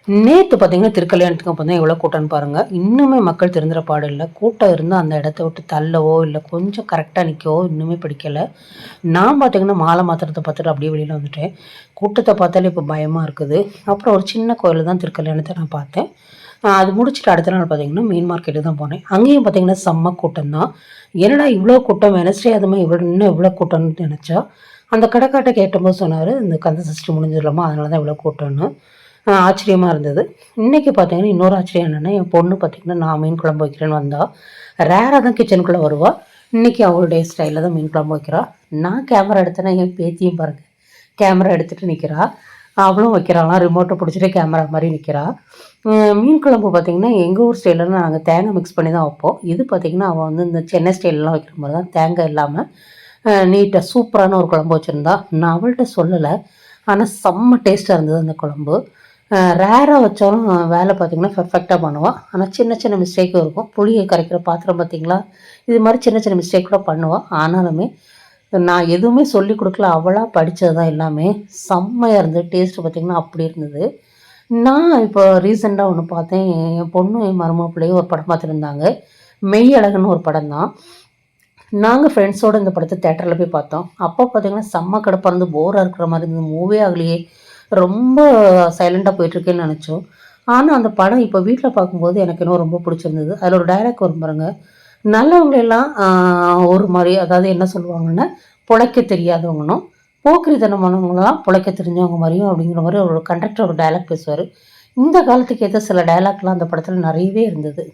நேற்று பார்த்தீங்கன்னா திருக்கல்யாணத்துக்கு அப்போ தான் எவ்வளோ கூட்டம்னு பாருங்கள். இன்னுமே மக்கள் திருந்துற பாடு இல்லை. கூட்டம் இருந்தால் அந்த இடத்த விட்டு தள்ளவோ இல்லை கொஞ்சம் கரெக்டாக நிற்கவோ இன்னுமே பிடிக்கலை. நான் பார்த்தீங்கன்னா மாலை மாத்திரத்தை பார்த்துட்டு அப்படியே வெளியில் வந்துட்டேன். கூட்டத்தை பார்த்தாலே இப்போ பயமாக இருக்குது. அப்புறம் ஒரு சின்ன கோயில் தான் திருக்கல்யாணத்தை நான் பார்த்தேன். அது முடிச்சுட்டு அடுத்த நாள் பார்த்தீங்கன்னா மீன் மார்க்கெட்டு தான் போனேன். அங்கேயும் பார்த்தீங்கன்னா செம்ம கூட்டம் தான். என்னடா இவ்வளோ கூட்டம் வெனஸ்டே அதுமாதிரி இன்னும் இவ்வளோ கூட்டம்னு நினச்சா, அந்த கடைக்கார்ட்ட கேட்டபோது சொன்னார், இந்த கந்த சஷ்டி முடிஞ்சிடலாமா அதனால தான் இவ்வளோ கூட்டம்னு. ஆச்சரியமாக இருந்தது. இன்றைக்கி பார்த்தீங்கன்னா இன்னொரு ஆச்சரியம் என்னென்னா, என் பொண்ணு பார்த்திங்கன்னா நான் மீன் குழம்பு வைக்கிறேன்னு வந்தால் ரேராக தான் கிச்சனுக்குள்ளே வருவாள். இன்றைக்கி அவளுடைய ஸ்டைலில் தான் மீன் குழம்பு வைக்கிறாள். நான் கேமரா எடுத்தேன்னா என் பேத்தியும் பாருங்கள் கேமரா எடுத்துகிட்டு நிற்கிறா. அவளும் வைக்கிறாளாம், ரிமோட்டை பிடிச்சிட்டு கேமரா மாதிரி நிற்கிறா. மீன் குழம்பு பார்த்திங்கன்னா எங்கள் ஊர் ஸ்டைலில் நாங்கள் தேங்காய் மிக்ஸ் பண்ணி தான் வைப்போம். இது பார்த்திங்கன்னா அவள் வந்து இந்த சென்னை ஸ்டைலெலாம் வைக்கிற மாதிரி தான் தேங்காய் இல்லாமல் நீட்டாக சூப்பரான ஒரு குழம்பு வச்சுருந்தா. நான் அவள்கிட்ட சொல்லலை, ஆனால் செம்ம டேஸ்ட்டாக இருந்தது அந்த குழம்பு. ரேராக வச்சாலும் வேலை பார்த்திங்கன்னா பெர்ஃபெக்டாக பண்ணுவாள். ஆனால் சின்ன சின்ன மிஸ்டேக்கும் இருக்கும். புளியை கரைக்கிற பாத்திரம் பார்த்திங்களா, இது மாதிரி சின்ன சின்ன மிஸ்டேக் கூட பண்ணுவாள். ஆனாலுமே நான் எதுவுமே சொல்லி கொடுக்கல, அவளாக படித்தது தான் எல்லாமே. செம்மையாக இருந்தது. டேஸ்ட்டு பார்த்திங்கன்னா அப்படி இருந்தது. நான் இப்போ ரீசெண்டாக ஒன்று பார்த்தேன். என் பொண்ணு என் மருமப்பிள்ளையும் ஒரு படம் பார்த்துருந்தாங்க. மெய் அழகுன்னு ஒரு படம் தான். நாங்கள் ஃப்ரெண்ட்ஸோடு இந்த படத்தை தேட்டரில் போய் பார்த்தோம். அப்போ பார்த்திங்கன்னா செம்ம கடுப்பாக இருந்து போராக இருக்கிற மாதிரி இருந்தது. மூவே ஆகலையே, ரொம்ப சைலண்ட்டாக போயிட்டுருக்கேன்னு நினச்சோம். ஆனால் அந்த படம் இப்போ வீட்டில் பார்க்கும்போது எனக்கு இன்னும் ரொம்ப பிடிச்சிருந்தது. அதில் ஒரு டைலாக் வரும் பாருங்க, நல்லவங்களெல்லாம் ஒரு மாதிரி, அதாவது என்ன சொல்லுவாங்கன்னா பிழைக்க தெரியாதவங்கனும் போக்கிரித்தனமானவங்களாம் பிழைக்க தெரிஞ்சவங்க மாதிரியும் அப்படிங்கிற மாதிரி ஒரு கண்டக்டர் ஒரு டைலாக் பேசுவார். இந்த காலத்துக்கு ஏற்ற சில டைலாக்லாம் அந்த படத்தில் நிறையவே இருந்தது.